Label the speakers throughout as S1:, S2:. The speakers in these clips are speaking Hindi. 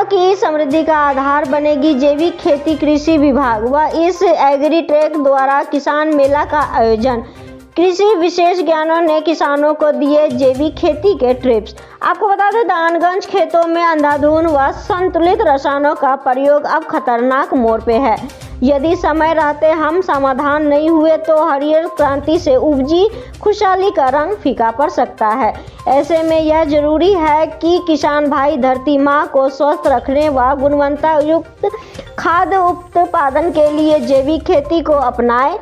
S1: किसानों की समृद्धि का आधार बनेगी जैविक खेती। कृषि विभाग व इस एग्रीटेक द्वारा किसान मेला का आयोजन। कृषि विशेषज्ञों ने किसानों को दिए जैविक खेती के टिप्स। आपको बता दें, दानगंज खेतों में अंधाधुंध व संतुलित रसायनों का प्रयोग अब खतरनाक मोड़ पे है। यदि समय रहते हम समाधान नहीं हुए तो हरियर क्रांति से उपजी खुशहाली का रंग फीका पड़ सकता है। ऐसे में यह जरूरी है कि किसान भाई धरती माँ को स्वस्थ रखने व गुणवत्ता युक्त खाद्य उत्पादन के लिए जैविक खेती को अपनाएं।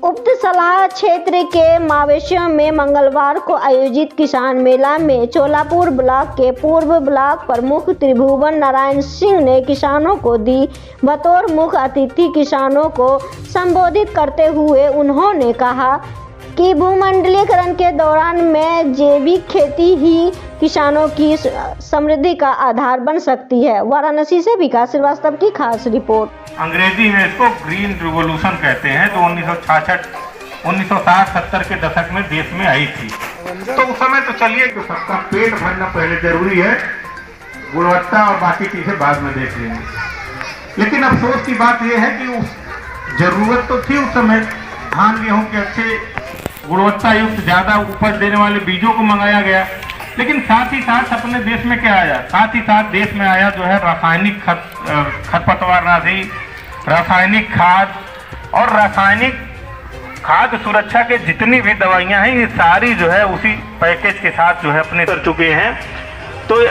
S1: उक्त सलाह क्षेत्र के मवेशियों में मंगलवार को आयोजित किसान मेला में चोलापुर ब्लॉक के पूर्व ब्लॉक प्रमुख त्रिभुवन नारायण सिंह ने किसानों को दी। बतौर मुख्य अतिथि किसानों को संबोधित करते हुए उन्होंने कहा कि भूमंडलीकरण के दौरान में जैविक खेती ही किसानों की समृद्धि का आधार बन सकती है। वाराणसी से विकास श्रीवास्तव की खास रिपोर्ट।
S2: अंग्रेजी में इसको ग्रीन रिवॉल्यूशन कहते हैं, जो 1960-70 के दशक में देश में आई थी। तो उस समय तो चलिए तो सबका पेट भरना पहले जरूरी है, गुणवत्ता और बाकी चीजें बाद में देख लेंगे। लेकिन अफसोस की बात यह है कि उस जरूरत तो थी उस समय धान गेहूं के अच्छे गुणवत्ता युक्त ज्यादा उपज देने वाले बीजों को मंगाया गया, लेकिन साथ ही साथ अपने देश में क्या आया, साथ ही साथ देश में आया जो है रासायनिक खरपतवार नाशी, रासायनिक खाद और रासायनिक खाद्य सुरक्षा के जितनी भी दवाइयां हैं ये सारी जो है उसी पैकेज के साथ जो है अपने कर चुके हैं। तो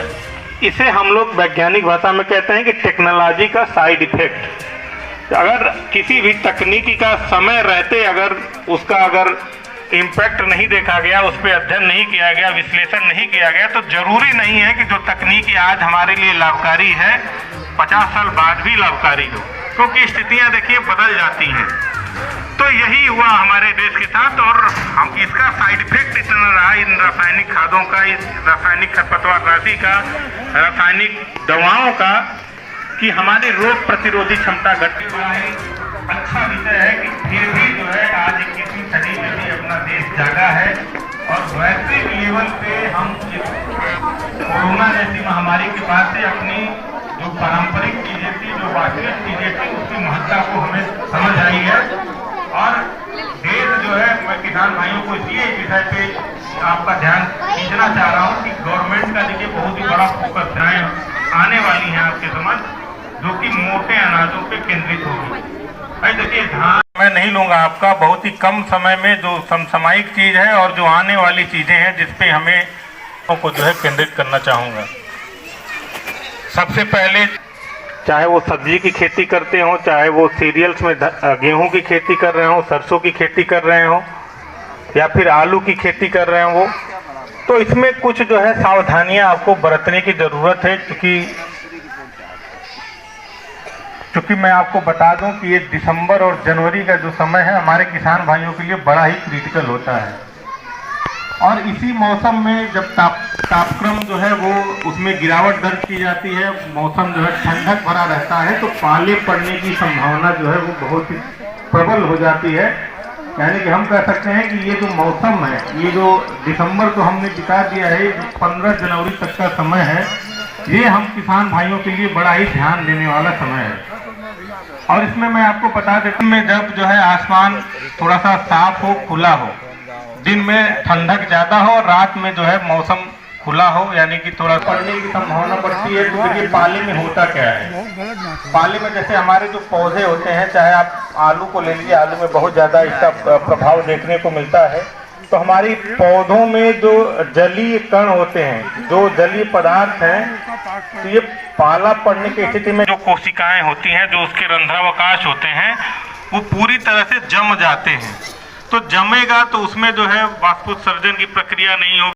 S2: इसे हम लोग वैज्ञानिक भाषा में कहते हैं कि टेक्नोलॉजी का साइड इफेक्ट। अगर किसी भी तकनीकी का समय रहते अगर उसका इम्पैक्ट नहीं देखा गया, उस पर अध्ययन नहीं किया गया, विश्लेषण नहीं किया गया, तो जरूरी नहीं है कि जो तकनीकी आज हमारे लिए लाभकारी है 50 साल बाद भी लाभकारी हो, क्योंकि स्थितियां देखिए बदल जाती हैं। तो यही हुआ हमारे देश के साथ और हम इसका साइड इफेक्ट इतना रहा इन रासायनिक खादों का, इस रासायनिक खरपतवार नाशी का, रासायनिक दवाओं का, कि हमारी रोग प्रतिरोधी क्षमता घटती है। अच्छा विषय है कि फिर भी जो है आज 21वीं सदी में भी अपना देश जागा है और वैश्विक लेवल पे हम कोरोना जैसी महामारी के बाद से अपनी जो पारंपरिक चीजें थी, जो वास्तविक चीजें थी, उसकी महत्ता को हमें समझ आई है। और देश जो है, मैं किसान भाइयों को इसलिए विषय पे आपका ध्यान खींचना चाह रहा हूँ कि गवर्नमेंट का देखिए बहुत ही बड़ा फोकस आने वाली है आपके समझ, जो कि मोटे अनाजों पे केंद्रित होगी। देखिए धान मैं नहीं लूंगा आपका, बहुत ही कम समय में जो समसामयिक चीज है और जो आने वाली चीजें हैं जिसपे हमें को जो है केंद्रित करना चाहूँगा। सबसे पहले चाहे वो सब्जी की खेती करते हो, चाहे वो सीरियल्स में गेहूं की खेती कर रहे हो, सरसों की खेती कर रहे हो या फिर आलू की खेती कर रहे हो, तो इसमें कुछ जो है सावधानियां आपको बरतने की जरूरत है। क्योंकि मैं आपको बता दूं कि ये दिसंबर और जनवरी का जो समय है हमारे किसान भाइयों के लिए बड़ा ही क्रिटिकल होता है। और इसी मौसम में जब तापक्रम जो है वो उसमें गिरावट दर्ज की जाती है, मौसम जो है ठंडक भरा रहता है, तो पाले पड़ने की संभावना जो है वो बहुत ही प्रबल हो जाती है। यानी कि हम कह सकते हैं कि ये जो मौसम है, ये जो दिसंबर को हमने बिता दिया है, 15 जनवरी तक का समय है, ये हम किसान भाइयों के लिए बड़ा ही ध्यान देने वाला समय है। और इसमें मैं आपको बता देता हूँ, जब जो है आसमान थोड़ा सा साफ हो, खुला हो, दिन में ठंडक ज्यादा हो और रात में जो है मौसम खुला हो, यानी कि थोड़ा पड़ने की संभावना बढ़ती है। तो देखिए पाले में होता क्या है, पाले में जैसे हमारे जो पौधे होते हैं, चाहे आप आलू को ले लीजिए, आलू में बहुत ज्यादा इसका प्रभाव देखने को मिलता है। तो हमारी पौधों में जो जलीय कण होते हैं, जो जलीय पदार्थ हैं, तो ये पाला पड़ने की स्थिति में जो कोशिकाएं होती हैं, जो उसके रंध्रावकाश होते हैं, वो पूरी तरह से जम जाते हैं। तो जमेगा तो उसमें जो है वाष्पोत्सर्जन की प्रक्रिया नहीं होगी।